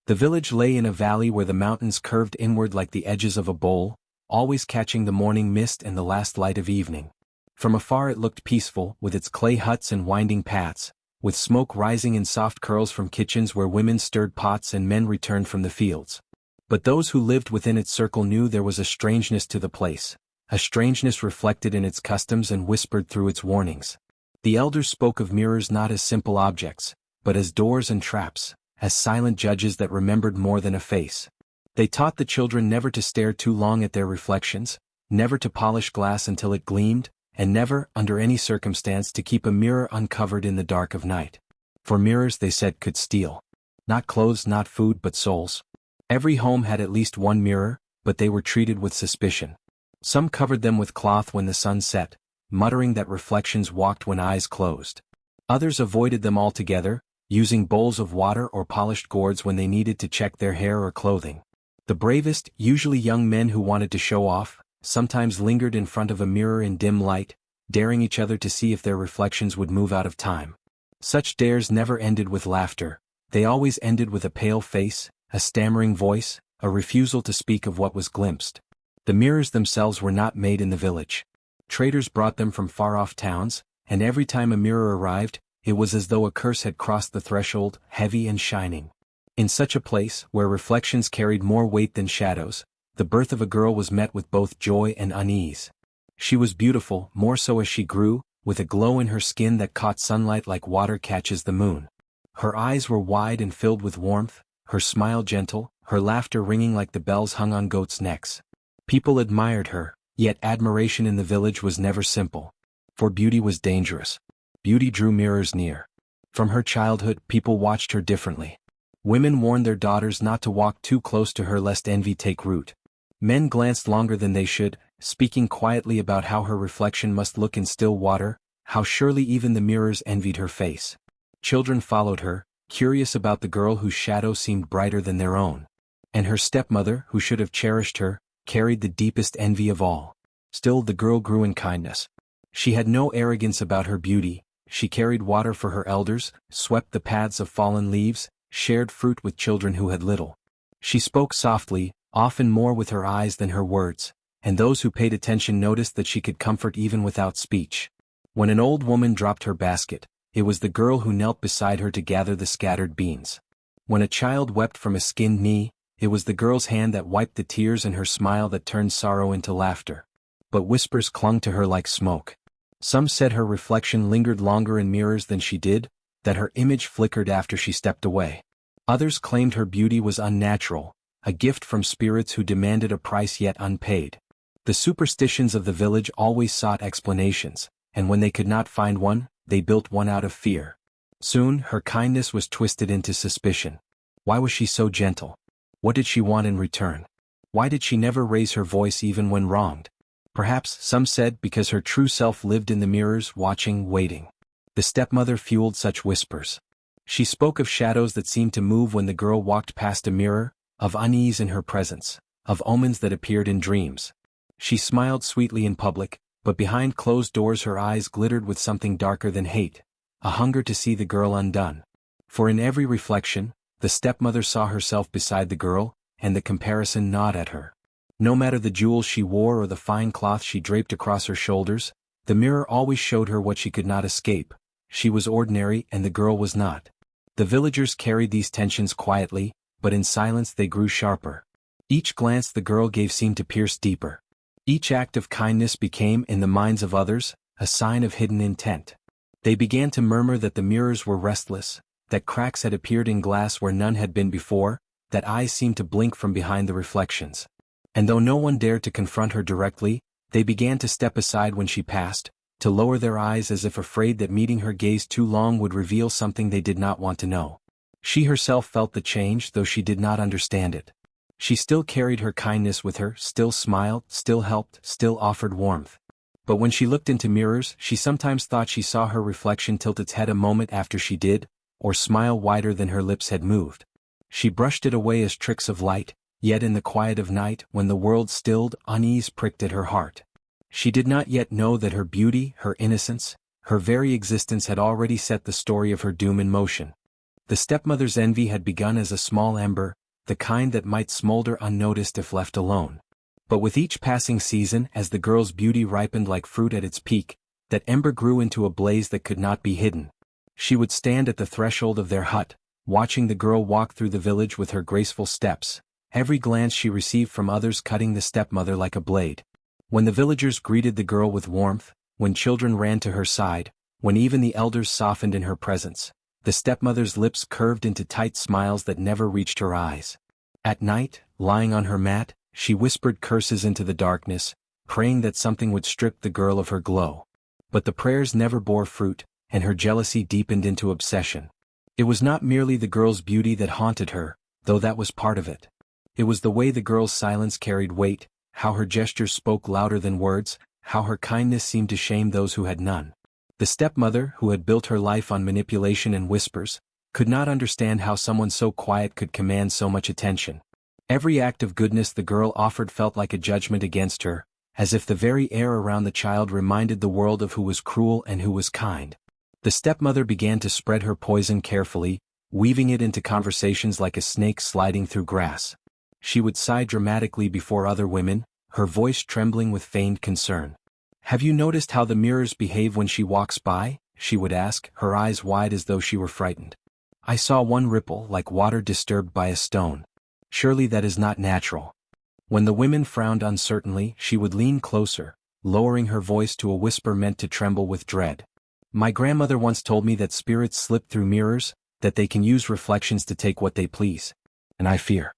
The village lay in a valley where the mountains curved inward like the edges of a bowl, always catching the morning mist and the last light of evening. From afar it looked peaceful, with its clay huts and winding paths, with smoke rising in soft curls from kitchens where women stirred pots and men returned from the fields. But those who lived within its circle knew there was a strangeness to the place, a strangeness reflected in its customs and whispered through its warnings. The elders spoke of mirrors not as simple objects, but as doors and traps, as silent judges that remembered more than a face. They taught the children never to stare too long at their reflections, never to polish glass until it gleamed, and never, under any circumstance, to keep a mirror uncovered in the dark of night. For mirrors, they said, could steal. Not clothes, not food, but souls. Every home had at least one mirror, but they were treated with suspicion. Some covered them with cloth when the sun set, muttering that reflections walked when eyes closed. Others avoided them altogether, using bowls of water or polished gourds when they needed to check their hair or clothing. The bravest, usually young men who wanted to show off, sometimes lingered in front of a mirror in dim light, daring each other to see if their reflections would move out of time. Such dares never ended with laughter, they always ended with a pale face, a stammering voice, a refusal to speak of what was glimpsed. The mirrors themselves were not made in the village. Traders brought them from far-off towns, and every time a mirror arrived, it was as though a curse had crossed the threshold, heavy and shining. In such a place, where reflections carried more weight than shadows, the birth of a girl was met with both joy and unease. She was beautiful, more so as she grew, with a glow in her skin that caught sunlight like water catches the moon. Her eyes were wide and filled with warmth, her smile gentle, her laughter ringing like the bells hung on goats' necks. People admired her, yet admiration in the village was never simple. For beauty was dangerous. Beauty drew mirrors near. From her childhood, people watched her differently. Women warned their daughters not to walk too close to her lest envy take root. Men glanced longer than they should, speaking quietly about how her reflection must look in still water, how surely even the mirrors envied her face. Children followed her, curious about the girl whose shadow seemed brighter than their own. And her stepmother, who should have cherished her, carried the deepest envy of all. Still the girl grew in kindness. She had no arrogance about her beauty, she carried water for her elders, swept the paths of fallen leaves, shared fruit with children who had little. She spoke softly, often more with her eyes than her words, and those who paid attention noticed that she could comfort even without speech. When an old woman dropped her basket, it was the girl who knelt beside her to gather the scattered beans. When a child wept from a skinned knee, it was the girl's hand that wiped the tears and her smile that turned sorrow into laughter. But whispers clung to her like smoke. Some said her reflection lingered longer in mirrors than she did, that her image flickered after she stepped away. Others claimed her beauty was unnatural, a gift from spirits who demanded a price yet unpaid. The superstitions of the village always sought explanations, and when they could not find one, they built one out of fear. Soon, her kindness was twisted into suspicion. Why was she so gentle? What did she want in return? Why did she never raise her voice even when wronged? Perhaps, some said, because her true self lived in the mirrors, watching, waiting. The stepmother fueled such whispers. She spoke of shadows that seemed to move when the girl walked past a mirror, of unease in her presence, of omens that appeared in dreams. She smiled sweetly in public, but behind closed doors her eyes glittered with something darker than hate, a hunger to see the girl undone. For in every reflection, the stepmother saw herself beside the girl, and the comparison gnawed at her. No matter the jewels she wore or the fine cloth she draped across her shoulders, the mirror always showed her what she could not escape. She was ordinary and the girl was not. The villagers carried these tensions quietly, but in silence they grew sharper. Each glance the girl gave seemed to pierce deeper. Each act of kindness became, in the minds of others, a sign of hidden intent. They began to murmur that the mirrors were restless, that cracks had appeared in glass where none had been before, that eyes seemed to blink from behind the reflections. And though no one dared to confront her directly, they began to step aside when she passed, to lower their eyes as if afraid that meeting her gaze too long would reveal something they did not want to know. She herself felt the change, though she did not understand it. She still carried her kindness with her, still smiled, still helped, still offered warmth. But when she looked into mirrors, she sometimes thought she saw her reflection tilt its head a moment after she did, or smile wider than her lips had moved. She brushed it away as tricks of light, yet in the quiet of night, when the world stilled, unease pricked at her heart. She did not yet know that her beauty, her innocence, her very existence had already set the story of her doom in motion. The stepmother's envy had begun as a small ember, the kind that might smolder unnoticed if left alone. But with each passing season, as the girl's beauty ripened like fruit at its peak, that ember grew into a blaze that could not be hidden. She would stand at the threshold of their hut, watching the girl walk through the village with her graceful steps, every glance she received from others cutting the stepmother like a blade. When the villagers greeted the girl with warmth, when children ran to her side, when even the elders softened in her presence, the stepmother's lips curved into tight smiles that never reached her eyes. At night, lying on her mat, she whispered curses into the darkness, praying that something would strip the girl of her glow. But the prayers never bore fruit, and her jealousy deepened into obsession. It was not merely the girl's beauty that haunted her, though that was part of it. It was the way the girl's silence carried weight, how her gestures spoke louder than words, how her kindness seemed to shame those who had none. The stepmother, who had built her life on manipulation and whispers, could not understand how someone so quiet could command so much attention. Every act of goodness the girl offered felt like a judgment against her, as if the very air around the child reminded the world of who was cruel and who was kind. The stepmother began to spread her poison carefully, weaving it into conversations like a snake sliding through grass. She would sigh dramatically before other women, her voice trembling with feigned concern. "Have you noticed how the mirrors behave when she walks by?" she would ask, her eyes wide as though she were frightened. "I saw one ripple like water disturbed by a stone. Surely that is not natural." When the women frowned uncertainly, she would lean closer, lowering her voice to a whisper meant to tremble with dread. "My grandmother once told me that spirits slip through mirrors, that they can use reflections to take what they please. And I fear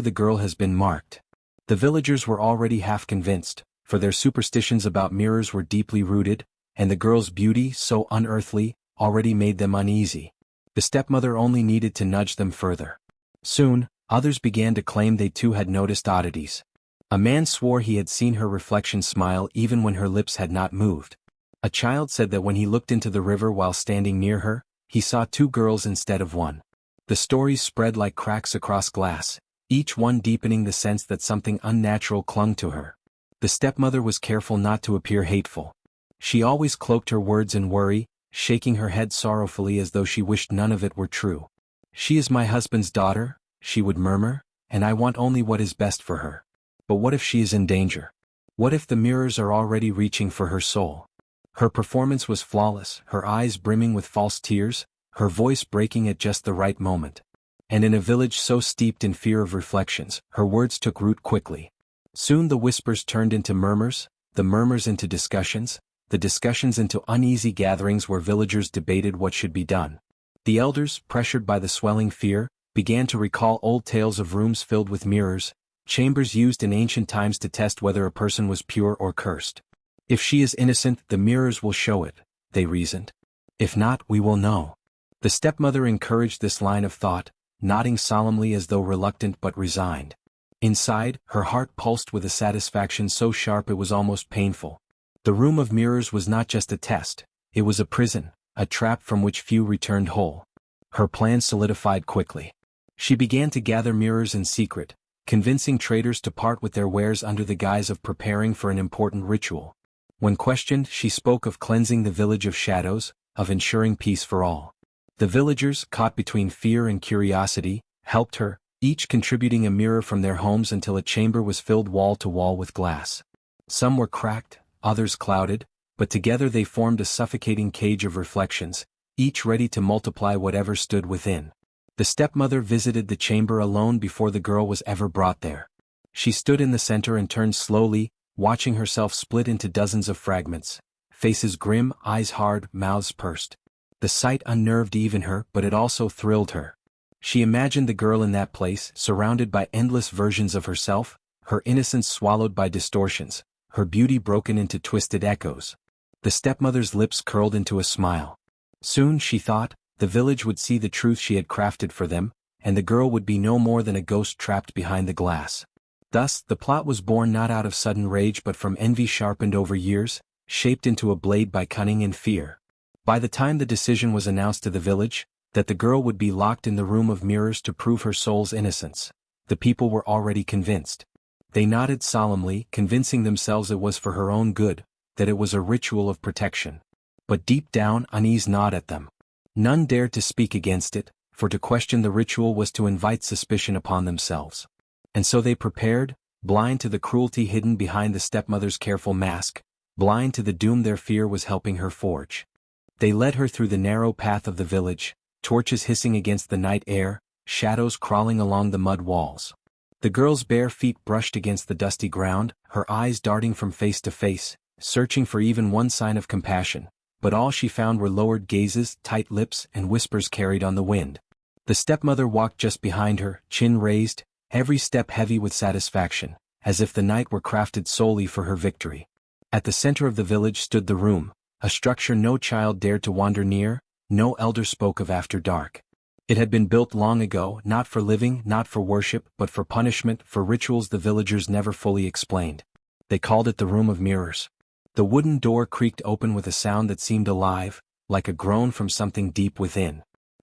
the girl has been marked." The villagers were already half convinced, for their superstitions about mirrors were deeply rooted, and the girl's beauty, so unearthly, already made them uneasy. The stepmother only needed to nudge them further. Soon, others began to claim they too had noticed oddities. A man swore he had seen her reflection smile even when her lips had not moved. A child said that when he looked into the river while standing near her, he saw two girls instead of one. The stories spread like cracks across glass, each one deepening the sense that something unnatural clung to her. The stepmother was careful not to appear hateful. She always cloaked her words in worry, shaking her head sorrowfully as though she wished none of it were true. "She is my husband's daughter," she would murmur, "and I want only what is best for her. But what if she is in danger? What if the mirrors are already reaching for her soul?" Her performance was flawless, her eyes brimming with false tears, her voice breaking at just the right moment. And in a village so steeped in fear of reflections, her words took root quickly. Soon the whispers turned into murmurs, the murmurs into discussions, the discussions into uneasy gatherings where villagers debated what should be done. The elders, pressured by the swelling fear, began to recall old tales of rooms filled with mirrors, chambers used in ancient times to test whether a person was pure or cursed. "If she is innocent, the mirrors will show it," they reasoned. "If not, we will know." The stepmother encouraged this line of thought, nodding solemnly as though reluctant but resigned. Inside, her heart pulsed with a satisfaction so sharp it was almost painful. The room of mirrors was not just a test, it was a prison, a trap from which few returned whole. Her plan solidified quickly. She began to gather mirrors in secret, convincing traders to part with their wares under the guise of preparing for an important ritual. When questioned, she spoke of cleansing the village of shadows, of ensuring peace for all. The villagers, caught between fear and curiosity, helped her, each contributing a mirror from their homes until a chamber was filled wall to wall with glass. Some were cracked, others clouded, but together they formed a suffocating cage of reflections, each ready to multiply whatever stood within. The stepmother visited the chamber alone before the girl was ever brought there. She stood in the center and turned slowly, watching herself split into dozens of fragments, faces grim, eyes hard, mouths pursed. The sight unnerved even her, but it also thrilled her. She imagined the girl in that place, surrounded by endless versions of herself, her innocence swallowed by distortions, her beauty broken into twisted echoes. The stepmother's lips curled into a smile. Soon, she thought, the village would see the truth she had crafted for them, and the girl would be no more than a ghost trapped behind the glass. Thus, the plot was born not out of sudden rage but from envy sharpened over years, shaped into a blade by cunning and fear. By the time the decision was announced to the village, that the girl would be locked in the room of mirrors to prove her soul's innocence, the people were already convinced. They nodded solemnly, convincing themselves it was for her own good, that it was a ritual of protection. But deep down, unease gnawed at them. None dared to speak against it, for to question the ritual was to invite suspicion upon themselves. And so they prepared, blind to the cruelty hidden behind the stepmother's careful mask, blind to the doom their fear was helping her forge. They led her through the narrow path of the village, torches hissing against the night air, shadows crawling along the mud walls. The girl's bare feet brushed against the dusty ground, her eyes darting from face to face, searching for even one sign of compassion, but all she found were lowered gazes, tight lips, and whispers carried on the wind. The stepmother walked just behind her, chin raised, every step heavy with satisfaction, as if the night were crafted solely for her victory. At the center of the village stood the room, a structure no child dared to wander near, no elder spoke of after dark. It had been built long ago, not for living, not for worship, but for punishment, for rituals the villagers never fully explained. They called it the Room of Mirrors. The wooden door creaked open with a sound that seemed alive, like a groan from something deep within.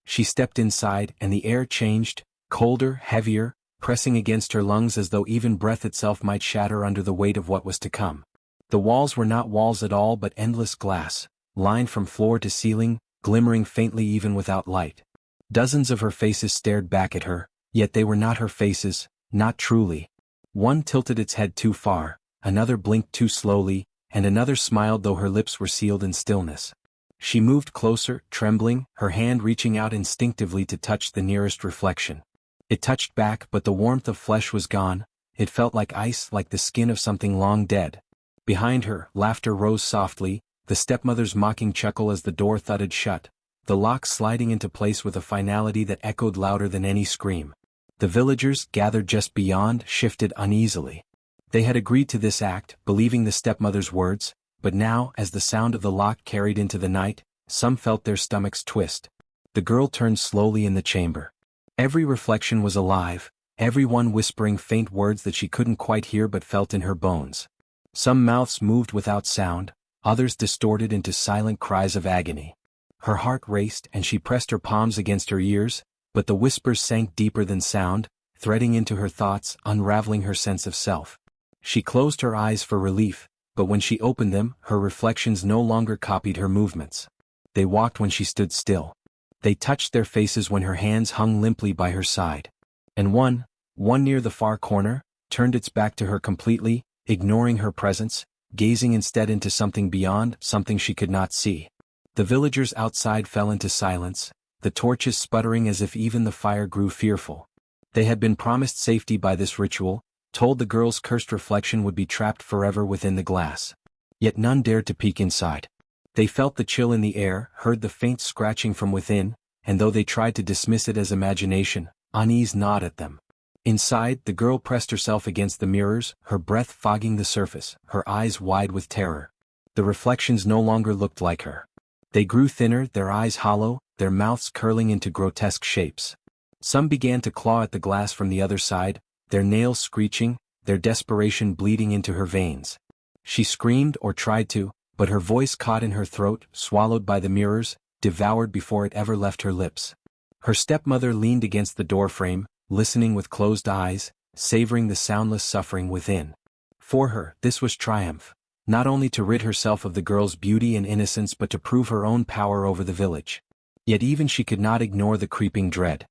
She stepped inside, and the air changed, colder, heavier, pressing against her lungs as though even breath itself might shatter under the weight of what was to come. The walls were not walls at all but endless glass, lined from floor to ceiling, glimmering faintly even without light. Dozens of her faces stared back at her, yet they were not her faces, not truly. One tilted its head too far, another blinked too slowly, and another smiled though her lips were sealed in stillness. She moved closer, trembling, her hand reaching out instinctively to touch the nearest reflection. It touched back, but the warmth of flesh was gone. It felt like ice, like the skin of something long dead. Behind her, laughter rose softly, the stepmother's mocking chuckle as the door thudded shut, the lock sliding into place with a finality that echoed louder than any scream. The villagers, gathered just beyond, shifted uneasily. They had agreed to this act, believing the stepmother's words, but now, as the sound of the lock carried into the night, some felt their stomachs twist. The girl turned slowly in the chamber. Every reflection was alive, every one whispering faint words that she couldn't quite hear but felt in her bones. Some mouths moved without sound, others distorted into silent cries of agony. Her heart raced and she pressed her palms against her ears, but the whispers sank deeper than sound, threading into her thoughts, unraveling her sense of self. She closed her eyes for relief, but when she opened them, her reflections no longer copied her movements. They walked when she stood still. They touched their faces when her hands hung limply by her side. And one near the far corner, turned its back to her completely, ignoring her presence, gazing instead into something beyond, something she could not see. The villagers outside fell into silence, the torches sputtering as if even the fire grew fearful. They had been promised safety by this ritual, told the girl's cursed reflection would be trapped forever within the glass. Yet none dared to peek inside. They felt the chill in the air, heard the faint scratching from within, and though they tried to dismiss it as imagination, unease gnawed at them. Inside, the girl pressed herself against the mirrors, her breath fogging the surface, her eyes wide with terror. The reflections no longer looked like her. They grew thinner, their eyes hollow, their mouths curling into grotesque shapes. Some began to claw at the glass from the other side, their nails screeching, their desperation bleeding into her veins. She screamed or tried to, but her voice caught in her throat, swallowed by the mirrors, devoured before it ever left her lips. Her stepmother leaned against the doorframe, listening with closed eyes, savoring the soundless suffering within. For her, this was triumph, not only to rid herself of the girl's beauty and innocence but to prove her own power over the village. Yet even she could not ignore the creeping dread.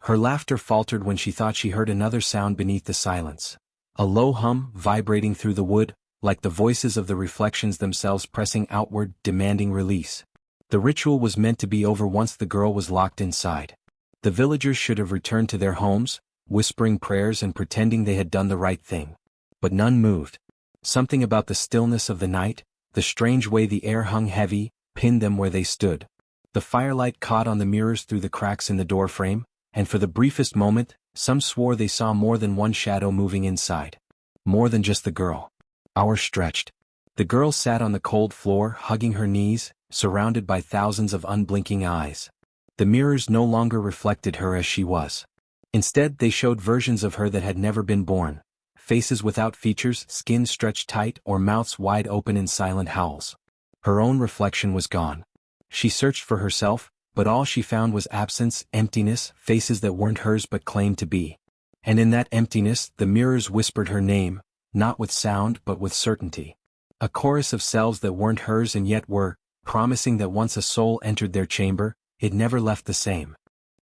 Her laughter faltered when she thought she heard another sound beneath the silence. A low hum, vibrating through the wood, like the voices of the reflections themselves pressing outward, demanding release. The ritual was meant to be over once the girl was locked inside. The villagers should have returned to their homes, whispering prayers and pretending they had done the right thing. But none moved. Something about the stillness of the night, the strange way the air hung heavy, pinned them where they stood. The firelight caught on the mirrors through the cracks in the doorframe, and for the briefest moment, some swore they saw more than one shadow moving inside. More than just the girl. Hours stretched. The girl sat on the cold floor, hugging her knees, surrounded by thousands of unblinking eyes. The mirrors no longer reflected her as she was. Instead, they showed versions of her that had never been born. Faces without features, skin stretched tight, or mouths wide open in silent howls. Her own reflection was gone. She searched for herself, but all she found was absence, emptiness, faces that weren't hers but claimed to be. And in that emptiness, the mirrors whispered her name, not with sound but with certainty. A chorus of selves that weren't hers and yet were, promising that once a soul entered their chamber, it never left the same.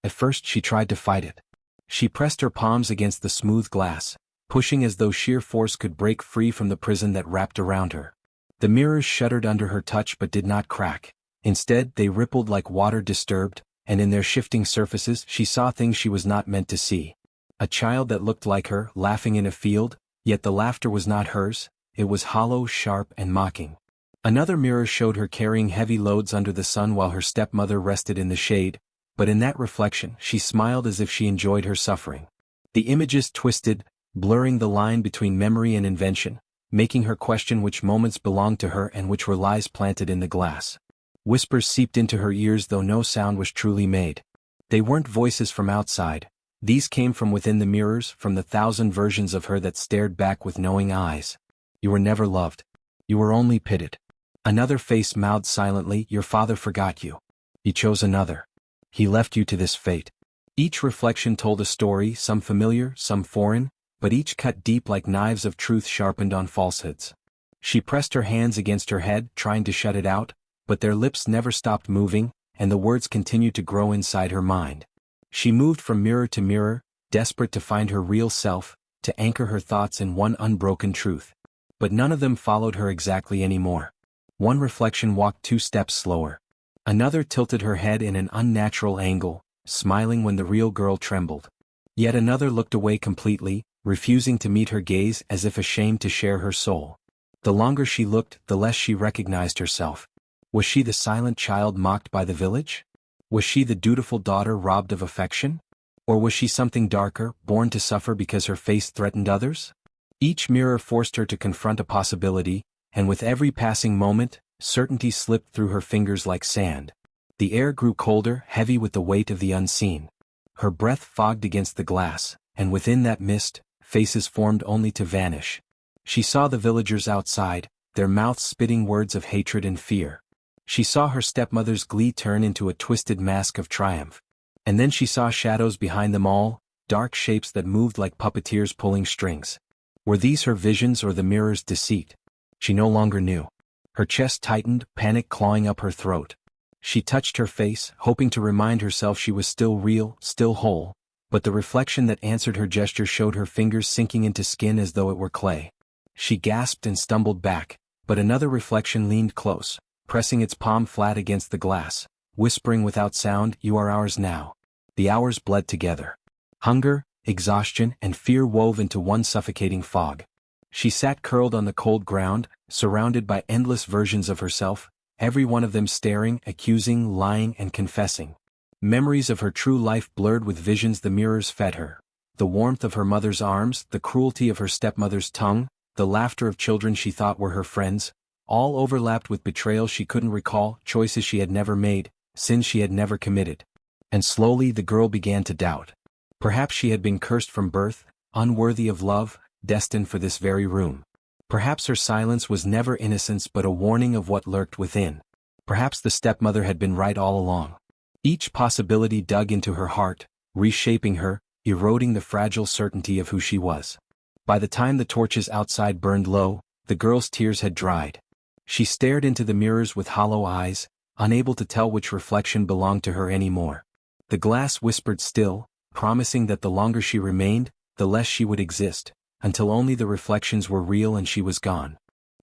At first she tried to fight it. She pressed her palms against the smooth glass, pushing as though sheer force could break free from the prison that wrapped around her. The mirrors shuddered under her touch but did not crack. Instead, they rippled like water disturbed, and in their shifting surfaces she saw things she was not meant to see. A child that looked like her, laughing in a field, yet the laughter was not hers, it was hollow, sharp, and mocking. Another mirror showed her carrying heavy loads under the sun while her stepmother rested in the shade, but in that reflection she smiled as if she enjoyed her suffering. The images twisted, blurring the line between memory and invention, making her question which moments belonged to her and which were lies planted in the glass. Whispers seeped into her ears though no sound was truly made. They weren't voices from outside. These came from within the mirrors, from the thousand versions of her that stared back with knowing eyes. You were never loved. You were only pitied. Another face mouthed silently, your father forgot you. He chose another. He left you to this fate. Each reflection told a story, some familiar, some foreign, but each cut deep like knives of truth sharpened on falsehoods. She pressed her hands against her head, trying to shut it out, but their lips never stopped moving, and the words continued to grow inside her mind. She moved from mirror to mirror, desperate to find her real self, to anchor her thoughts in one unbroken truth. But none of them followed her exactly anymore. One reflection walked 2 steps slower. Another tilted her head in an unnatural angle, smiling when the real girl trembled. Yet another looked away completely, refusing to meet her gaze as if ashamed to share her soul. The longer she looked, the less she recognized herself. Was she the silent child mocked by the village? Was she the dutiful daughter robbed of affection? Or was she something darker, born to suffer because her face threatened others? Each mirror forced her to confront a possibility, and with every passing moment, certainty slipped through her fingers like sand. The air grew colder, heavy with the weight of the unseen. Her breath fogged against the glass, and within that mist, faces formed only to vanish. She saw the villagers outside, their mouths spitting words of hatred and fear. She saw her stepmother's glee turn into a twisted mask of triumph. And then she saw shadows behind them all, dark shapes that moved like puppeteers pulling strings. Were these her visions or the mirror's deceit? She no longer knew. Her chest tightened, panic clawing up her throat. She touched her face, hoping to remind herself she was still real, still whole, but the reflection that answered her gesture showed her fingers sinking into skin as though it were clay. She gasped and stumbled back, but another reflection leaned close, pressing its palm flat against the glass, whispering without sound, you are ours now. The hours bled together. Hunger, exhaustion, and fear wove into one suffocating fog. She sat curled on the cold ground, surrounded by endless versions of herself, every one of them staring, accusing, lying, and confessing. Memories of her true life blurred with visions the mirrors fed her. The warmth of her mother's arms, the cruelty of her stepmother's tongue, the laughter of children she thought were her friends, all overlapped with betrayal she couldn't recall, choices she had never made, sins she had never committed. And slowly the girl began to doubt. Perhaps she had been cursed from birth, unworthy of love, destined for this very room. Perhaps her silence was never innocence but a warning of what lurked within. Perhaps the stepmother had been right all along. Each possibility dug into her heart, reshaping her, eroding the fragile certainty of who she was. By the time the torches outside burned low, the girl's tears had dried. She stared into the mirrors with hollow eyes, unable to tell which reflection belonged to her anymore. The glass whispered still, promising that the longer she remained, the less she would exist, until only the reflections were real and she was gone.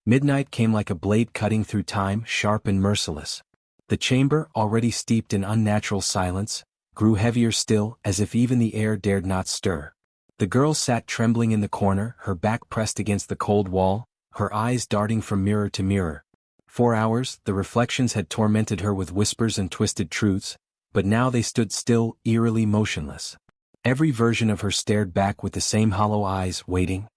Midnight came like a blade cutting through time, sharp and merciless. The chamber, already steeped in unnatural silence, grew heavier still, as if even the air dared not stir. The girl sat trembling in the corner, her back pressed against the cold wall, her eyes darting from mirror to mirror. For hours, the reflections had tormented her with whispers and twisted truths, but now they stood still, eerily motionless. Every version of her stared back with the same hollow eyes, waiting.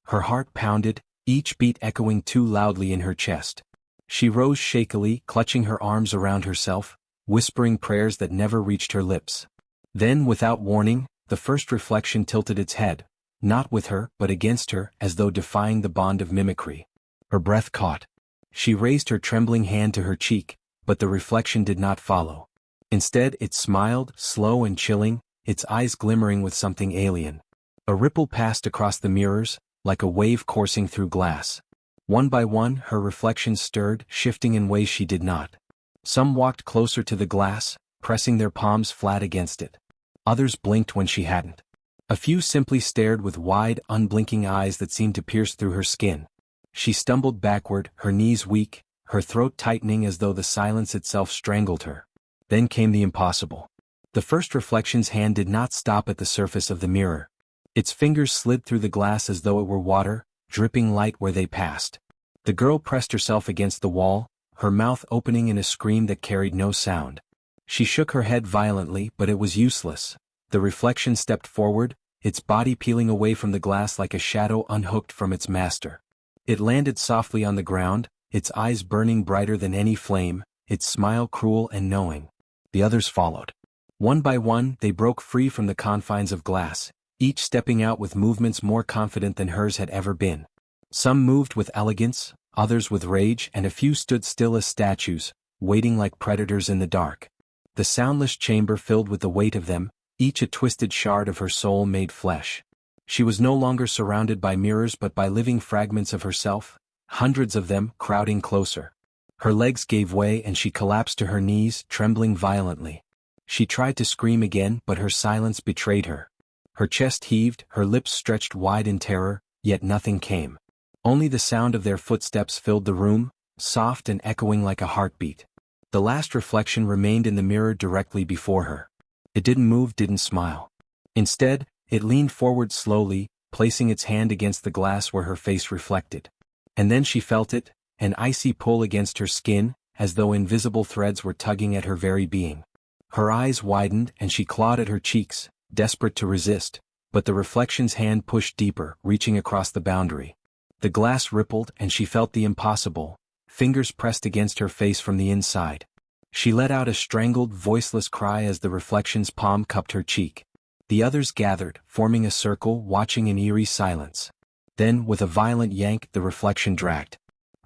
Her heart pounded, each beat echoing too loudly in her chest. She rose shakily, clutching her arms around herself, whispering prayers that never reached her lips. Then, without warning, the first reflection tilted its head, not with her, but against her, as though defying the bond of mimicry. Her breath caught. She raised her trembling hand to her cheek, but the reflection did not follow. Instead, it smiled, slow and chilling, its eyes glimmering with something alien. A ripple passed across the mirrors, like a wave coursing through glass. One by one, her reflections stirred, shifting in ways she did not. Some walked closer to the glass, pressing their palms flat against it. Others blinked when she hadn't. A few simply stared with wide, unblinking eyes that seemed to pierce through her skin. She stumbled backward, her knees weak, her throat tightening as though the silence itself strangled her. Then came the impossible. The first reflection's hand did not stop at the surface of the mirror. Its fingers slid through the glass as though it were water, dripping light where they passed. The girl pressed herself against the wall, her mouth opening in a scream that carried no sound. She shook her head violently, but it was useless. The reflection stepped forward, its body peeling away from the glass like a shadow unhooked from its master. It landed softly on the ground, its eyes burning brighter than any flame, its smile cruel and knowing. The others followed. One by one, they broke free from the confines of glass, each stepping out with movements more confident than hers had ever been. Some moved with elegance, others with rage, and a few stood still as statues, waiting like predators in the dark. The soundless chamber filled with the weight of them, each a twisted shard of her soul made flesh. She was no longer surrounded by mirrors but by living fragments of herself, hundreds of them crowding closer. Her legs gave way and she collapsed to her knees, trembling violently. She tried to scream again, but her silence betrayed her. Her chest heaved, her lips stretched wide in terror, yet nothing came. Only the sound of their footsteps filled the room, soft and echoing like a heartbeat. The last reflection remained in the mirror directly before her. It didn't move, didn't smile. Instead, it leaned forward slowly, placing its hand against the glass where her face reflected. And then she felt it, an icy pull against her skin, as though invisible threads were tugging at her very being. Her eyes widened and she clawed at her cheeks, desperate to resist, but the reflection's hand pushed deeper, reaching across the boundary. The glass rippled and she felt the impossible, fingers pressed against her face from the inside. She let out a strangled, voiceless cry as the reflection's palm cupped her cheek. The others gathered, forming a circle, watching in eerie silence. Then, with a violent yank, the reflection dragged.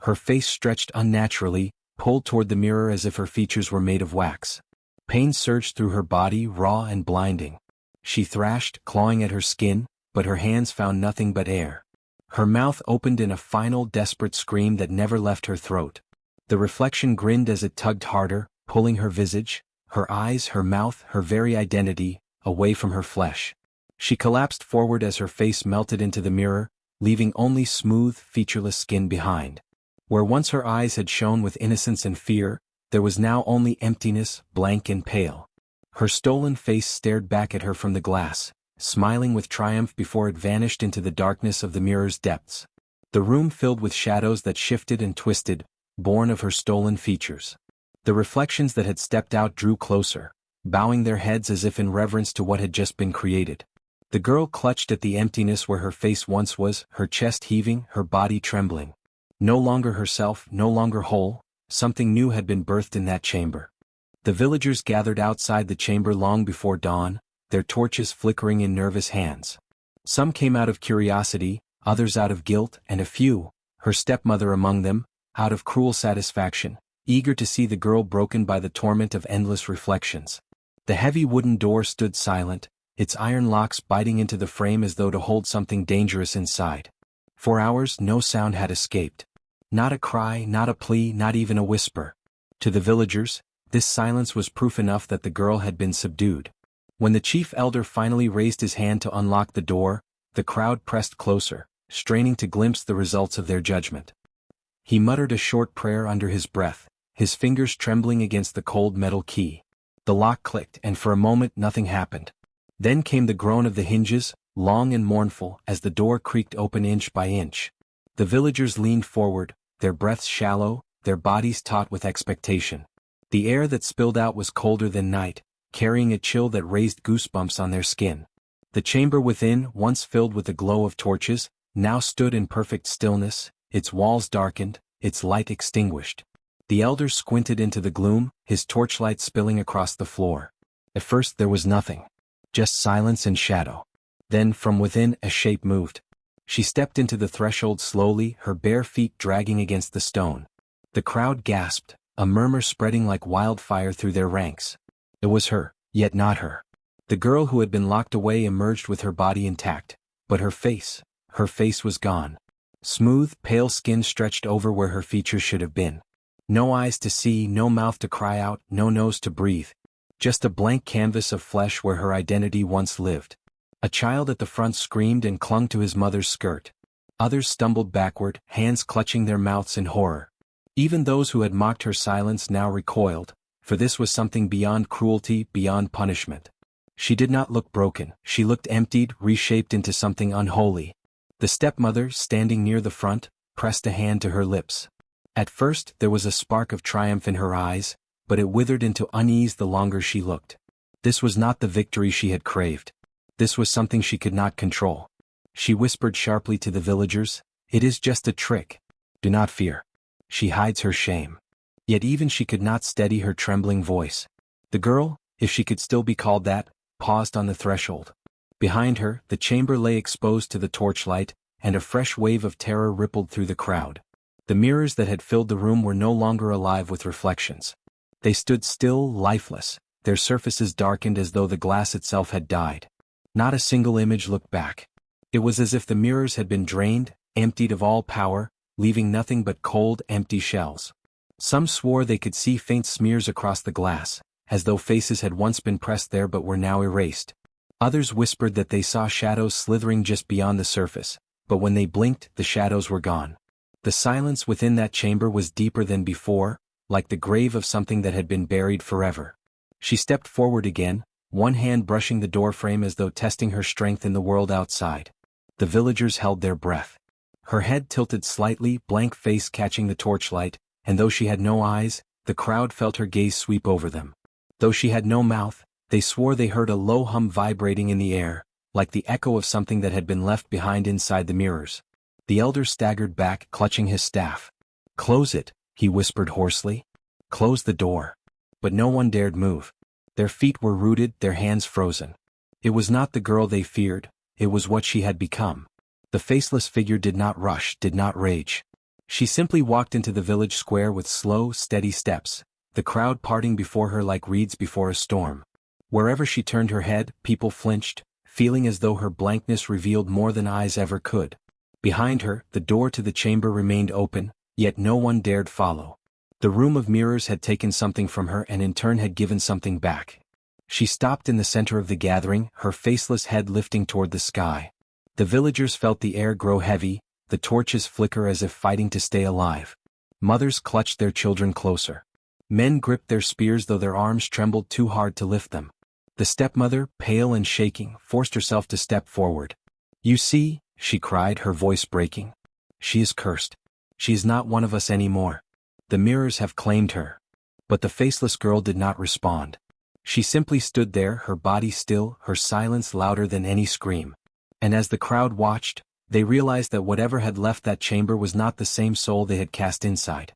Her face stretched unnaturally, pulled toward the mirror as if her features were made of wax. Pain surged through her body, raw and blinding. She thrashed, clawing at her skin, but her hands found nothing but air. Her mouth opened in a final, desperate scream that never left her throat. The reflection grinned as it tugged harder, pulling her visage, her eyes, her mouth, her very identity, away from her flesh. She collapsed forward as her face melted into the mirror, leaving only smooth, featureless skin behind. Where once her eyes had shone with innocence and fear, there was now only emptiness, blank and pale. Her stolen face stared back at her from the glass, smiling with triumph before it vanished into the darkness of the mirror's depths. The room filled with shadows that shifted and twisted, born of her stolen features. The reflections that had stepped out drew closer, bowing their heads as if in reverence to what had just been created. The girl clutched at the emptiness where her face once was, her chest heaving, her body trembling. No longer herself, no longer whole, something new had been birthed in that chamber. The villagers gathered outside the chamber long before dawn, their torches flickering in nervous hands. Some came out of curiosity, others out of guilt, and a few, her stepmother among them, out of cruel satisfaction, eager to see the girl broken by the torment of endless reflections. The heavy wooden door stood silent, its iron locks biting into the frame as though to hold something dangerous inside. For hours no sound had escaped. Not a cry, not a plea, not even a whisper. To the villagers, this silence was proof enough that the girl had been subdued. When the chief elder finally raised his hand to unlock the door, the crowd pressed closer, straining to glimpse the results of their judgment. He muttered a short prayer under his breath, his fingers trembling against the cold metal key. The lock clicked and for a moment nothing happened. Then came the groan of the hinges, long and mournful, as the door creaked open inch by inch. The villagers leaned forward, their breaths shallow, their bodies taut with expectation. The air that spilled out was colder than night, carrying a chill that raised goosebumps on their skin. The chamber within, once filled with the glow of torches, now stood in perfect stillness, its walls darkened, its light extinguished. The elder squinted into the gloom, his torchlight spilling across the floor. At first there was nothing. Just silence and shadow. Then from within a shape moved. She stepped into the threshold slowly, her bare feet dragging against the stone. The crowd gasped, a murmur spreading like wildfire through their ranks. It was her, yet not her. The girl who had been locked away emerged with her body intact, but her face was gone. Smooth, pale skin stretched over where her features should have been. No eyes to see, no mouth to cry out, no nose to breathe. Just a blank canvas of flesh where her identity once lived. A child at the front screamed and clung to his mother's skirt. Others stumbled backward, hands clutching their mouths in horror. Even those who had mocked her silence now recoiled, for this was something beyond cruelty, beyond punishment. She did not look broken, she looked emptied, reshaped into something unholy. The stepmother, standing near the front, pressed a hand to her lips. At first there was a spark of triumph in her eyes, but it withered into unease the longer she looked. This was not the victory she had craved. This was something she could not control. She whispered sharply to the villagers, "It is just a trick. Do not fear." She hides her shame. Yet even she could not steady her trembling voice. The girl, if she could still be called that, paused on the threshold. Behind her, the chamber lay exposed to the torchlight, and a fresh wave of terror rippled through the crowd. The mirrors that had filled the room were no longer alive with reflections. They stood still, lifeless, their surfaces darkened as though the glass itself had died. Not a single image looked back. It was as if the mirrors had been drained, emptied of all power, leaving nothing but cold, empty shells. Some swore they could see faint smears across the glass, as though faces had once been pressed there but were now erased. Others whispered that they saw shadows slithering just beyond the surface, but when they blinked, the shadows were gone. The silence within that chamber was deeper than before, like the grave of something that had been buried forever. She stepped forward again, one hand brushing the doorframe as though testing her strength in the world outside. The villagers held their breath. Her head tilted slightly, blank face catching the torchlight, and though she had no eyes, the crowd felt her gaze sweep over them. Though she had no mouth, they swore they heard a low hum vibrating in the air, like the echo of something that had been left behind inside the mirrors. The elder staggered back, clutching his staff. "Close it," he whispered hoarsely. "Close the door." But no one dared move. Their feet were rooted, their hands frozen. It was not the girl they feared, it was what she had become. The faceless figure did not rush, did not rage. She simply walked into the village square with slow, steady steps, the crowd parting before her like reeds before a storm. Wherever she turned her head, people flinched, feeling as though her blankness revealed more than eyes ever could. Behind her, the door to the chamber remained open, yet no one dared follow. The room of mirrors had taken something from her and in turn had given something back. She stopped in the center of the gathering, her faceless head lifting toward the sky. The villagers felt the air grow heavy, the torches flicker as if fighting to stay alive. Mothers clutched their children closer. Men gripped their spears though their arms trembled too hard to lift them. The stepmother, pale and shaking, forced herself to step forward. "You see," she cried, her voice breaking. "She is cursed. She is not one of us anymore. The mirrors have claimed her." But the faceless girl did not respond. She simply stood there, her body still, her silence louder than any scream. And as the crowd watched, they realized that whatever had left that chamber was not the same soul they had cast inside.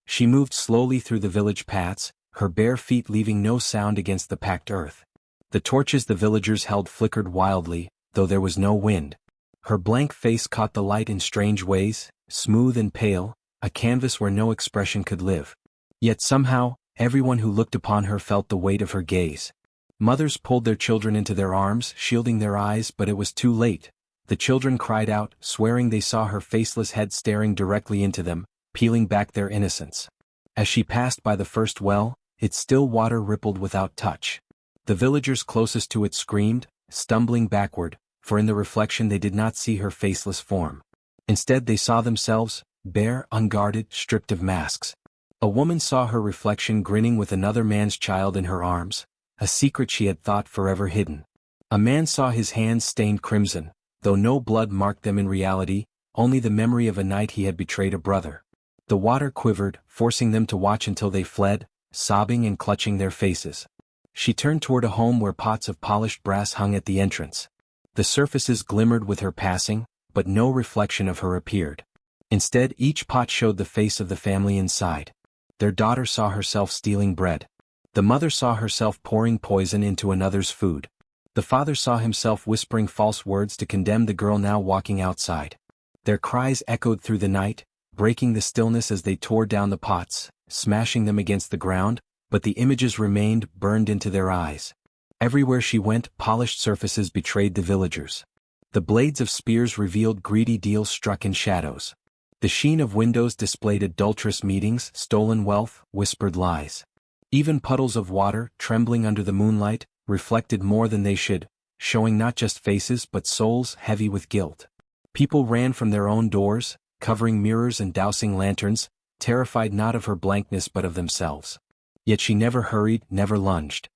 She moved slowly through the village paths, her bare feet leaving no sound against the packed earth. The torches the villagers held flickered wildly, though there was no wind. Her blank face caught the light in strange ways, smooth and pale, a canvas where no expression could live. Yet somehow, everyone who looked upon her felt the weight of her gaze. Mothers pulled their children into their arms, shielding their eyes, but it was too late. The children cried out, swearing they saw her faceless head staring directly into them, peeling back their innocence. As she passed by the first well, its still water rippled without touch. The villagers closest to it screamed, stumbling backward, for in the reflection they did not see her faceless form. Instead they saw themselves, bare, unguarded, stripped of masks. A woman saw her reflection grinning with another man's child in her arms, a secret she had thought forever hidden. A man saw his hands stained crimson, though no blood marked them in reality, only the memory of a night he had betrayed a brother. The water quivered, forcing them to watch until they fled, sobbing and clutching their faces. She turned toward a home where pots of polished brass hung at the entrance. The surfaces glimmered with her passing, but no reflection of her appeared. Instead, each pot showed the face of the family inside. Their daughter saw herself stealing bread. The mother saw herself pouring poison into another's food. The father saw himself whispering false words to condemn the girl now walking outside. Their cries echoed through the night, breaking the stillness as they tore down the pots, smashing them against the ground, but the images remained burned into their eyes. Everywhere she went, polished surfaces betrayed the villagers. The blades of spears revealed greedy deals struck in shadows. The sheen of windows displayed adulterous meetings, stolen wealth, whispered lies. Even puddles of water, trembling under the moonlight, reflected more than they should, showing not just faces but souls heavy with guilt. People ran from their own doors, covering mirrors and dousing lanterns, terrified not of her blankness but of themselves. Yet she never hurried, never lunged.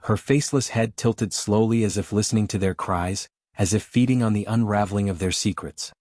Her faceless head tilted slowly as if listening to their cries, as if feeding on the unraveling of their secrets.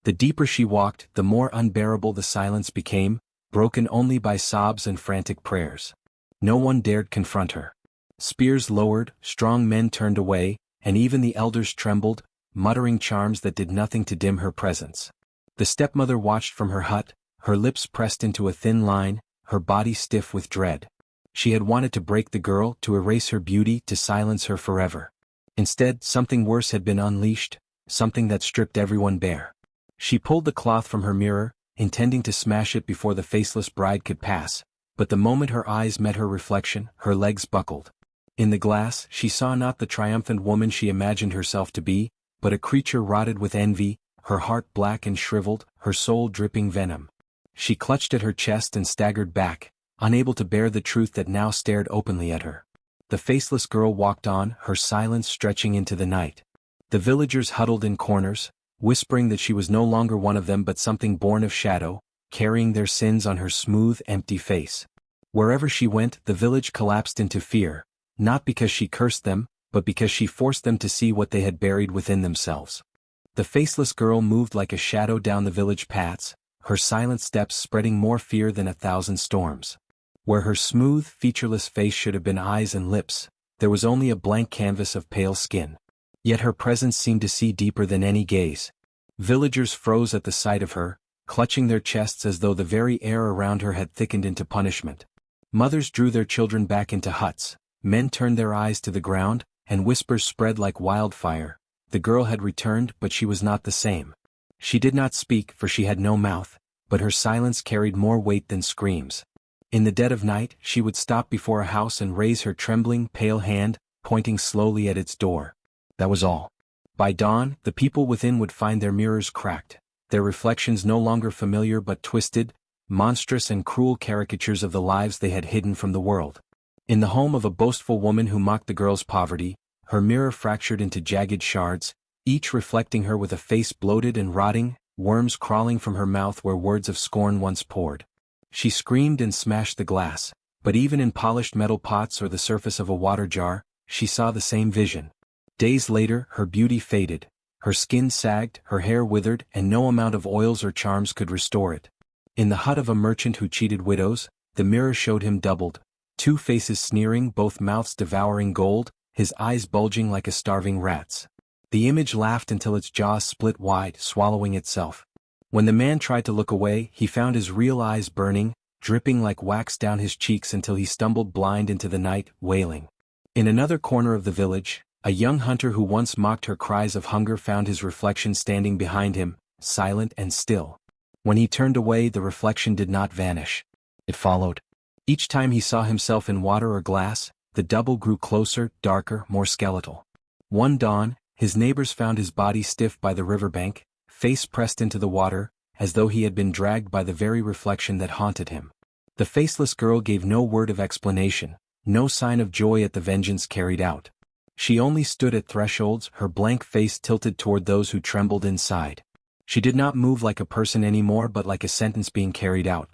The deeper she walked, the more unbearable the silence became, broken only by sobs and frantic prayers. No one dared confront her. Spears lowered, strong men turned away, and even the elders trembled, muttering charms that did nothing to dim her presence. The stepmother watched from her hut, her lips pressed into a thin line, her body stiff with dread. She had wanted to break the girl, to erase her beauty, to silence her forever. Instead, something worse had been unleashed, something that stripped everyone bare. She pulled the cloth from her mirror, intending to smash it before the faceless bride could pass, but the moment her eyes met her reflection, her legs buckled. In the glass, she saw not the triumphant woman she imagined herself to be, but a creature rotted with envy, her heart black and shriveled, her soul dripping venom. She clutched at her chest and staggered back, unable to bear the truth that now stared openly at her. The faceless girl walked on, her silence stretching into the night. The villagers huddled in corners, whispering that she was no longer one of them but something born of shadow, carrying their sins on her smooth, empty face. Wherever she went, the village collapsed into fear, not because she cursed them, but because she forced them to see what they had buried within themselves. The faceless girl moved like a shadow down the village paths, her silent steps spreading more fear than 1,000 storms. Where her smooth, featureless face should have been eyes and lips, there was only a blank canvas of pale skin. Yet her presence seemed to see deeper than any gaze. Villagers froze at the sight of her, clutching their chests as though the very air around her had thickened into punishment. Mothers drew their children back into huts, men turned their eyes to the ground, and whispers spread like wildfire. The girl had returned, but she was not the same. She did not speak, for she had no mouth, but her silence carried more weight than screams. In the dead of night, she would stop before a house and raise her trembling, pale hand, pointing slowly at its door. That was all. By dawn, the people within would find their mirrors cracked, their reflections no longer familiar but twisted, monstrous and cruel caricatures of the lives they had hidden from the world. In the home of a boastful woman who mocked the girl's poverty, her mirror fractured into jagged shards, each reflecting her with a face bloated and rotting, worms crawling from her mouth where words of scorn once poured. She screamed and smashed the glass, but even in polished metal pots or the surface of a water jar, she saw the same vision. Days later, her beauty faded, her skin sagged, her hair withered, and no amount of oils or charms could restore it. In the hut of a merchant who cheated widows, the mirror showed him doubled, two faces sneering, both mouths devouring gold, his eyes bulging like a starving rat's. The image laughed until its jaws split wide, swallowing itself. When the man tried to look away, he found his real eyes burning, dripping like wax down his cheeks until he stumbled blind into the night, wailing. In another corner of the village, a young hunter who once mocked her cries of hunger found his reflection standing behind him, silent and still. When he turned away, the reflection did not vanish. It followed. Each time he saw himself in water or glass, the double grew closer, darker, more skeletal. One dawn, his neighbors found his body stiff by the riverbank, face pressed into the water, as though he had been dragged by the very reflection that haunted him. The faceless girl gave no word of explanation, no sign of joy at the vengeance carried out. She only stood at thresholds, her blank face tilted toward those who trembled inside. She did not move like a person anymore but like a sentence being carried out.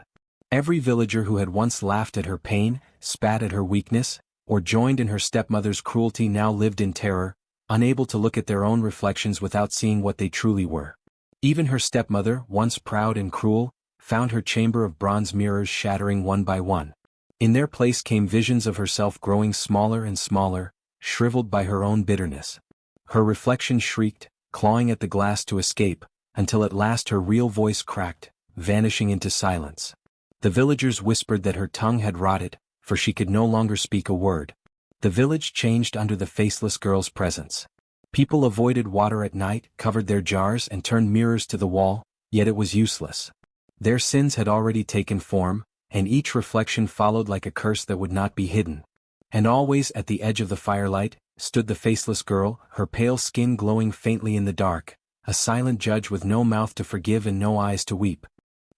Every villager who had once laughed at her pain, spat at her weakness, or joined in her stepmother's cruelty now lived in terror, unable to look at their own reflections without seeing what they truly were. Even her stepmother, once proud and cruel, found her chamber of bronze mirrors shattering one by one. In their place came visions of herself growing smaller and smaller, shriveled by her own bitterness. Her reflection shrieked, clawing at the glass to escape, until at last her real voice cracked, vanishing into silence. The villagers whispered that her tongue had rotted, for she could no longer speak a word. The village changed under the faceless girl's presence. People avoided water at night, covered their jars and turned mirrors to the wall, yet it was useless. Their sins had already taken form, and each reflection followed like a curse that would not be hidden. And always at the edge of the firelight, stood the faceless girl, her pale skin glowing faintly in the dark, a silent judge with no mouth to forgive and no eyes to weep.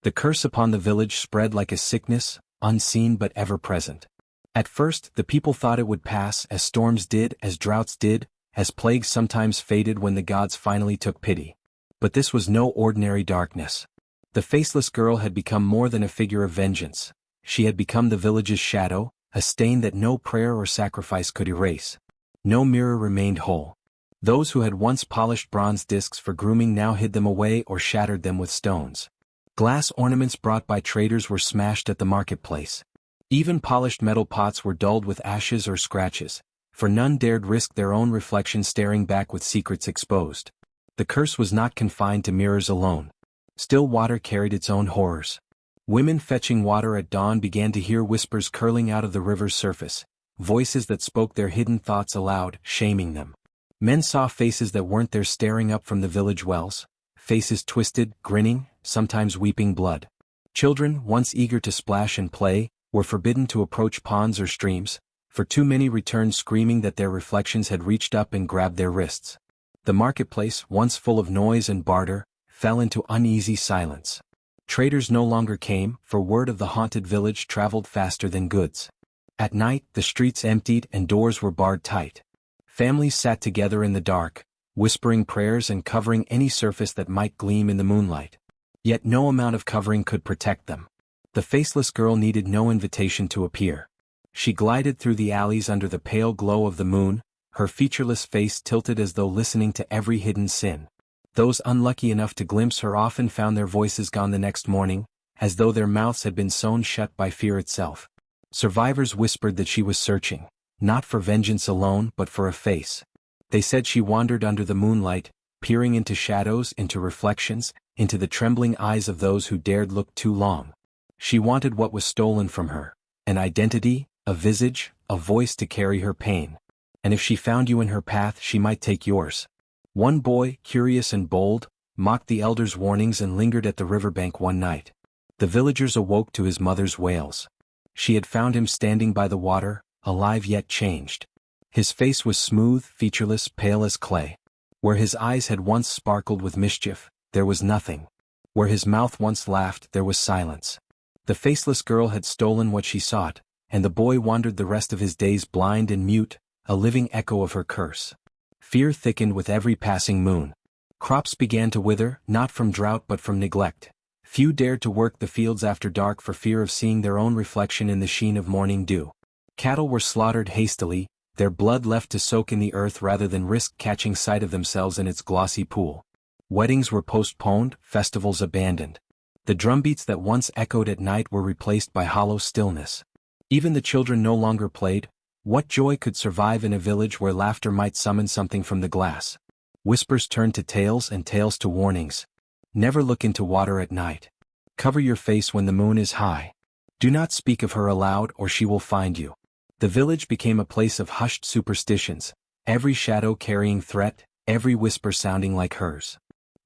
The curse upon the village spread like a sickness, unseen but ever present. At first, the people thought it would pass, as storms did, as droughts did, as plagues sometimes faded when the gods finally took pity. But this was no ordinary darkness. The faceless girl had become more than a figure of vengeance. She had become the village's shadow, a stain that no prayer or sacrifice could erase. No mirror remained whole. Those who had once polished bronze discs for grooming now hid them away or shattered them with stones. Glass ornaments brought by traders were smashed at the marketplace. Even polished metal pots were dulled with ashes or scratches, for none dared risk their own reflection staring back with secrets exposed. The curse was not confined to mirrors alone. Still water carried its own horrors. Women fetching water at dawn began to hear whispers curling out of the river's surface, voices that spoke their hidden thoughts aloud, shaming them. Men saw faces that weren't there staring up from the village wells, faces twisted, grinning, sometimes weeping blood. Children, once eager to splash and play, were forbidden to approach ponds or streams, for too many returned screaming that their reflections had reached up and grabbed their wrists. The marketplace, once full of noise and barter, fell into uneasy silence. Traders no longer came, for word of the haunted village traveled faster than goods. At night, the streets emptied and doors were barred tight. Families sat together in the dark, whispering prayers and covering any surface that might gleam in the moonlight. Yet no amount of covering could protect them. The faceless girl needed no invitation to appear. She glided through the alleys under the pale glow of the moon, her featureless face tilted as though listening to every hidden sin. Those unlucky enough to glimpse her often found their voices gone the next morning, as though their mouths had been sewn shut by fear itself. Survivors whispered that she was searching, not for vengeance alone but for a face. They said she wandered under the moonlight, peering into shadows, into reflections, into the trembling eyes of those who dared look too long. She wanted what was stolen from her, an identity, a visage, a voice to carry her pain. And if she found you in her path, she might take yours. One boy, curious and bold, mocked the elders' warnings and lingered at the riverbank one night. The villagers awoke to his mother's wails. She had found him standing by the water, alive yet changed. His face was smooth, featureless, pale as clay. Where his eyes had once sparkled with mischief, there was nothing. Where his mouth once laughed, there was silence. The faceless girl had stolen what she sought, and the boy wandered the rest of his days blind and mute, a living echo of her curse. Fear thickened with every passing moon. Crops began to wither, not from drought but from neglect. Few dared to work the fields after dark for fear of seeing their own reflection in the sheen of morning dew. Cattle were slaughtered hastily, their blood left to soak in the earth rather than risk catching sight of themselves in its glossy pool. Weddings were postponed, festivals abandoned. The drumbeats that once echoed at night were replaced by hollow stillness. Even the children no longer played. What joy could survive in a village where laughter might summon something from the glass? Whispers turned to tales and tales to warnings. Never look into water at night. Cover your face when the moon is high. Do not speak of her aloud or she will find you. The village became a place of hushed superstitions, every shadow carrying threat, every whisper sounding like hers.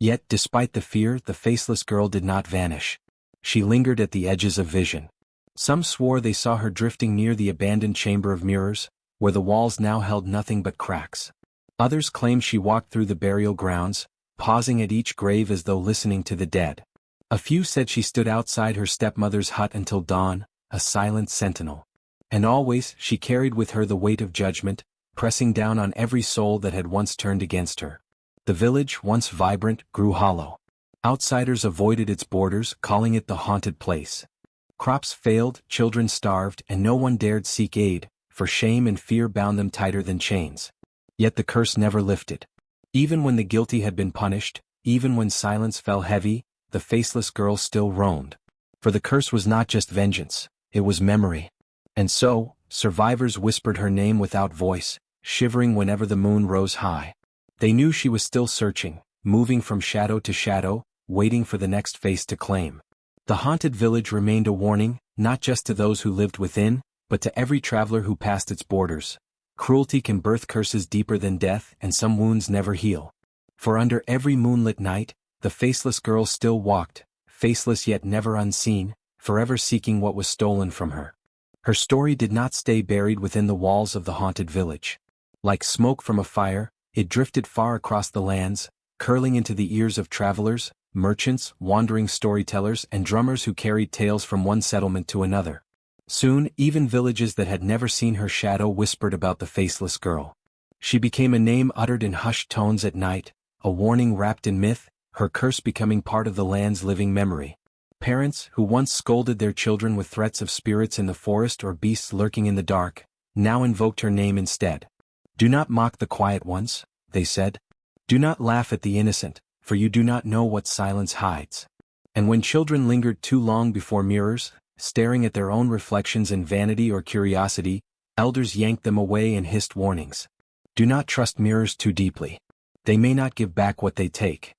Yet, despite the fear, the faceless girl did not vanish. She lingered at the edges of vision. Some swore they saw her drifting near the abandoned chamber of mirrors, where the walls now held nothing but cracks. Others claimed she walked through the burial grounds, pausing at each grave as though listening to the dead. A few said she stood outside her stepmother's hut until dawn, a silent sentinel. And always, she carried with her the weight of judgment, pressing down on every soul that had once turned against her. The village, once vibrant, grew hollow. Outsiders avoided its borders, calling it the haunted place. Crops failed, children starved, and no one dared seek aid, for shame and fear bound them tighter than chains. Yet the curse never lifted. Even when the guilty had been punished, even when silence fell heavy, the faceless girl still roamed. For the curse was not just vengeance, it was memory. And so, survivors whispered her name without voice, shivering whenever the moon rose high. They knew she was still searching, moving from shadow to shadow, waiting for the next face to claim. The haunted village remained a warning, not just to those who lived within, but to every traveler who passed its borders. Cruelty can birth curses deeper than death, and some wounds never heal. For under every moonlit night, the faceless girl still walked, faceless yet never unseen, forever seeking what was stolen from her. Her story did not stay buried within the walls of the haunted village. Like smoke from a fire, it drifted far across the lands, curling into the ears of travelers, merchants, wandering storytellers, and drummers who carried tales from one settlement to another. Soon, even villages that had never seen her shadow whispered about the faceless girl. She became a name uttered in hushed tones at night, a warning wrapped in myth, her curse becoming part of the land's living memory. Parents, who once scolded their children with threats of spirits in the forest or beasts lurking in the dark, now invoked her name instead. "Do not mock the quiet ones," they said. "Do not laugh at the innocent, for you do not know what silence hides." And when children lingered too long before mirrors, staring at their own reflections in vanity or curiosity, elders yanked them away and hissed warnings. "Do not trust mirrors too deeply. They may not give back what they take."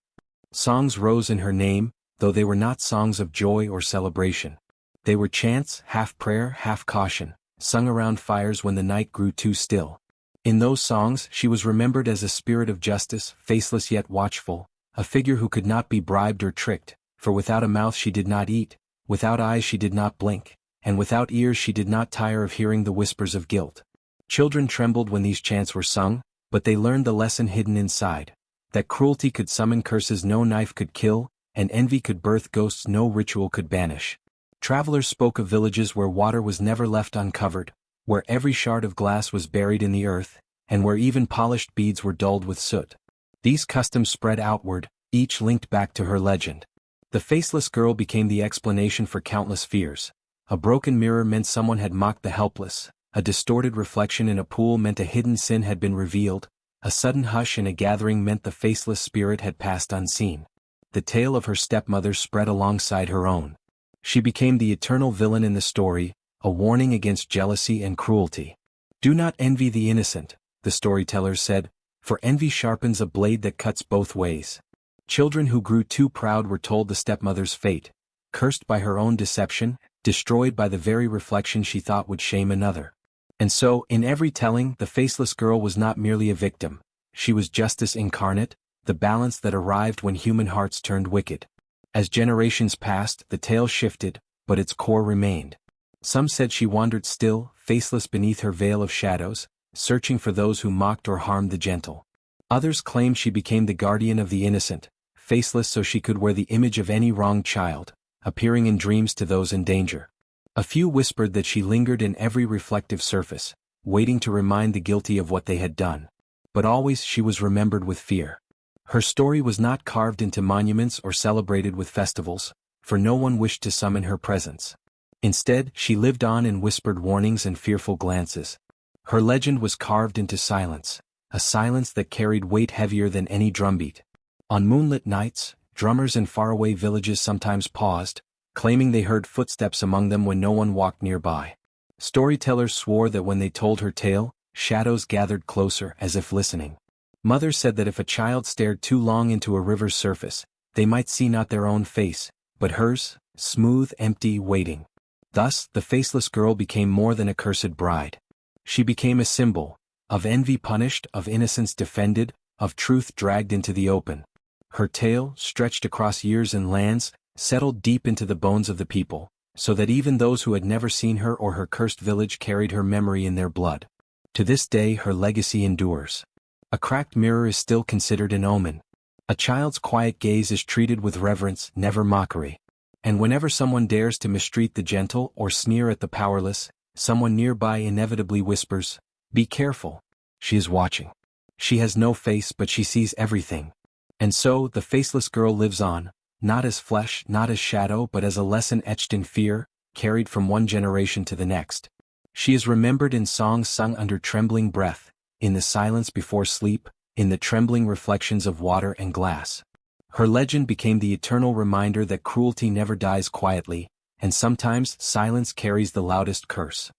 Songs rose in her name, though they were not songs of joy or celebration. They were chants, half prayer, half caution, sung around fires when the night grew too still. In those songs she was remembered as a spirit of justice, faceless yet watchful, a figure who could not be bribed or tricked, for without a mouth she did not eat, without eyes she did not blink, and without ears she did not tire of hearing the whispers of guilt. Children trembled when these chants were sung, but they learned the lesson hidden inside, that cruelty could summon curses no knife could kill, and envy could birth ghosts no ritual could banish. Travelers spoke of villages where water was never left uncovered, where every shard of glass was buried in the earth, and where even polished beads were dulled with soot. These customs spread outward, each linked back to her legend. The faceless girl became the explanation for countless fears. A broken mirror meant someone had mocked the helpless, a distorted reflection in a pool meant a hidden sin had been revealed, a sudden hush in a gathering meant the faceless spirit had passed unseen. The tale of her stepmother spread alongside her own. She became the eternal villain in the story, a warning against jealousy and cruelty. "Do not envy the innocent," the storytellers said, "for envy sharpens a blade that cuts both ways." Children who grew too proud were told the stepmother's fate, cursed by her own deception, destroyed by the very reflection she thought would shame another. And so, in every telling, the faceless girl was not merely a victim, she was justice incarnate, the balance that arrived when human hearts turned wicked. As generations passed, the tale shifted, but its core remained. Some said she wandered still, faceless beneath her veil of shadows, searching for those who mocked or harmed the gentle. Others claimed she became the guardian of the innocent, faceless so she could wear the image of any wronged child, appearing in dreams to those in danger. A few whispered that she lingered in every reflective surface, waiting to remind the guilty of what they had done. But always she was remembered with fear. Her story was not carved into monuments or celebrated with festivals, for no one wished to summon her presence. Instead, she lived on in whispered warnings and fearful glances. Her legend was carved into silence, a silence that carried weight heavier than any drumbeat. On moonlit nights, drummers in faraway villages sometimes paused, claiming they heard footsteps among them when no one walked nearby. Storytellers swore that when they told her tale, shadows gathered closer as if listening. Mothers said that if a child stared too long into a river's surface, they might see not their own face, but hers, smooth, empty, waiting. Thus, the faceless girl became more than a cursed bride. She became a symbol, of envy punished, of innocence defended, of truth dragged into the open. Her tale, stretched across years and lands, settled deep into the bones of the people, so that even those who had never seen her or her cursed village carried her memory in their blood. To this day her legacy endures. A cracked mirror is still considered an omen. A child's quiet gaze is treated with reverence, never mockery. And whenever someone dares to mistreat the gentle or sneer at the powerless, someone nearby inevitably whispers, "Be careful. She is watching. She has no face but she sees everything." And so, the faceless girl lives on, not as flesh, not as shadow but as a lesson etched in fear, carried from one generation to the next. She is remembered in songs sung under trembling breath, in the silence before sleep, in the trembling reflections of water and glass. Her legend became the eternal reminder that cruelty never dies quietly, and sometimes silence carries the loudest curse.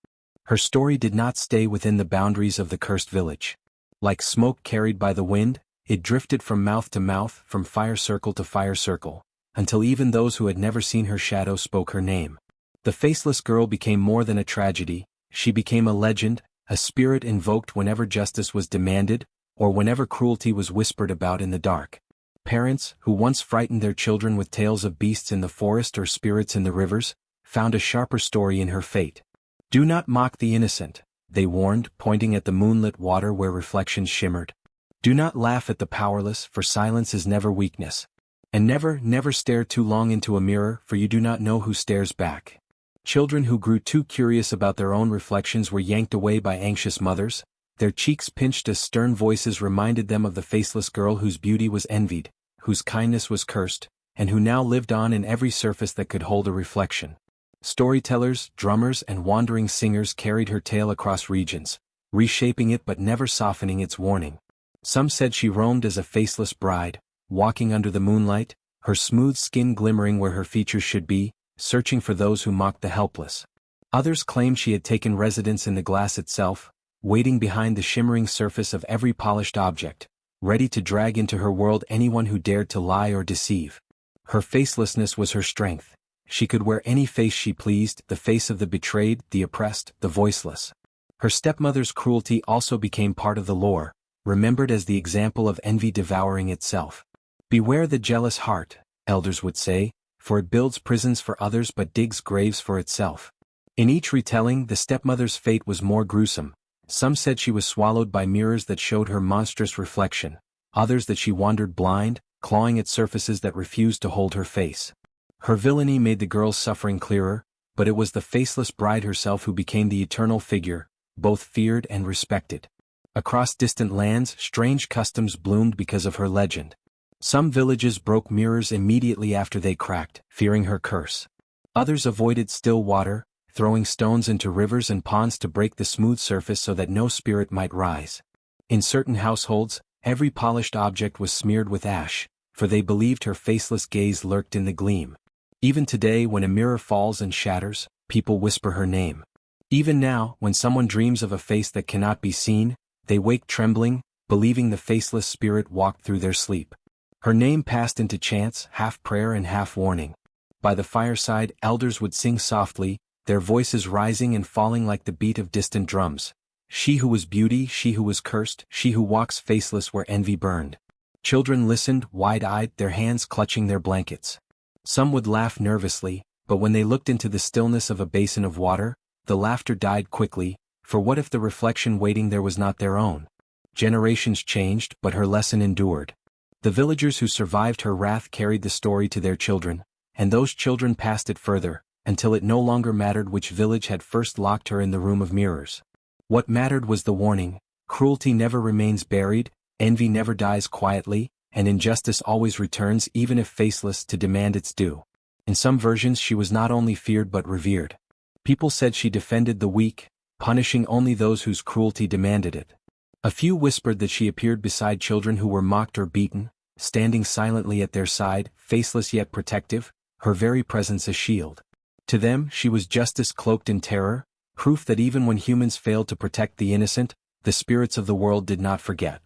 Her story did not stay within the boundaries of the cursed village. Like smoke carried by the wind, it drifted from mouth to mouth, from fire circle to fire circle, until even those who had never seen her shadow spoke her name. The faceless girl became more than a tragedy, she became a legend, a spirit invoked whenever justice was demanded, or whenever cruelty was whispered about in the dark. Parents, who once frightened their children with tales of beasts in the forest or spirits in the rivers, found a sharper story in her fate. "Do not mock the innocent," they warned, pointing at the moonlit water where reflections shimmered. "Do not laugh at the powerless, for silence is never weakness. And never, never stare too long into a mirror, for you do not know who stares back." Children who grew too curious about their own reflections were yanked away by anxious mothers, their cheeks pinched as stern voices reminded them of the faceless girl whose beauty was envied, whose kindness was cursed, and who now lived on in every surface that could hold a reflection. Storytellers, drummers, and wandering singers carried her tale across regions, reshaping it but never softening its warning. Some said she roamed as a faceless bride, walking under the moonlight, her smooth skin glimmering where her features should be, searching for those who mocked the helpless. Others claimed she had taken residence in the glass itself, waiting behind the shimmering surface of every polished object, ready to drag into her world anyone who dared to lie or deceive. Her facelessness was her strength. She could wear any face she pleased, the face of the betrayed, the oppressed, the voiceless. Her stepmother's cruelty also became part of the lore, remembered as the example of envy devouring itself. Beware the jealous heart, elders would say, for it builds prisons for others but digs graves for itself. In each retelling, the stepmother's fate was more gruesome. Some said she was swallowed by mirrors that showed her monstrous reflection, others that she wandered blind, clawing at surfaces that refused to hold her face. Her villainy made the girl's suffering clearer, but it was the faceless bride herself who became the eternal figure, both feared and respected. Across distant lands, strange customs bloomed because of her legend. Some villages broke mirrors immediately after they cracked, fearing her curse. Others avoided still water, throwing stones into rivers and ponds to break the smooth surface so that no spirit might rise. In certain households, every polished object was smeared with ash, for they believed her faceless gaze lurked in the gleam. Even today, when a mirror falls and shatters, people whisper her name. Even now, when someone dreams of a face that cannot be seen, they wake trembling, believing the faceless spirit walked through their sleep. Her name passed into chants, half prayer and half warning. By the fireside, elders would sing softly, their voices rising and falling like the beat of distant drums. She who was beauty, she who was cursed, she who walks faceless where envy burned. Children listened, wide-eyed, their hands clutching their blankets. Some would laugh nervously, but when they looked into the stillness of a basin of water, the laughter died quickly, for what if the reflection waiting there was not their own? Generations changed, but her lesson endured. The villagers who survived her wrath carried the story to their children, and those children passed it further, until it no longer mattered which village had first locked her in the room of mirrors. What mattered was the warning: cruelty never remains buried, envy never dies quietly, and injustice always returns even if faceless to demand its due. In some versions she was not only feared but revered. People said she defended the weak, punishing only those whose cruelty demanded it. A few whispered that she appeared beside children who were mocked or beaten, standing silently at their side, faceless yet protective, her very presence a shield. To them, she was justice cloaked in terror, proof that even when humans failed to protect the innocent, the spirits of the world did not forget.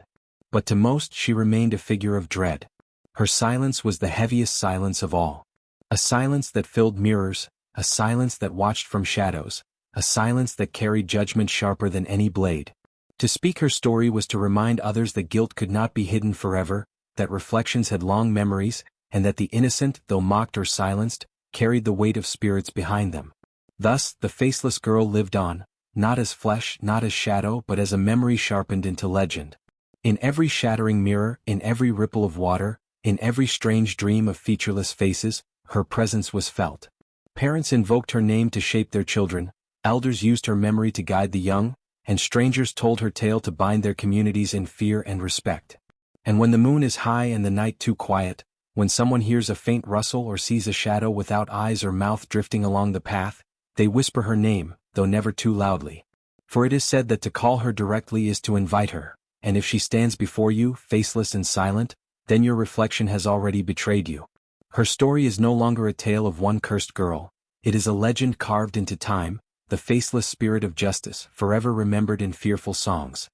But to most she remained a figure of dread. Her silence was the heaviest silence of all. A silence that filled mirrors, a silence that watched from shadows, a silence that carried judgment sharper than any blade. To speak her story was to remind others that guilt could not be hidden forever, that reflections had long memories, and that the innocent, though mocked or silenced, carried the weight of spirits behind them. Thus, the faceless girl lived on, not as flesh, not as shadow, but as a memory sharpened into legend. In every shattering mirror, in every ripple of water, in every strange dream of featureless faces, her presence was felt. Parents invoked her name to shape their children, elders used her memory to guide the young, and strangers told her tale to bind their communities in fear and respect. And when the moon is high and the night too quiet, when someone hears a faint rustle or sees a shadow without eyes or mouth drifting along the path, they whisper her name, though never too loudly. For it is said that to call her directly is to invite her, and if she stands before you, faceless and silent, then your reflection has already betrayed you. Her story is no longer a tale of one cursed girl, it is a legend carved into time, the faceless spirit of justice, forever remembered in fearful songs.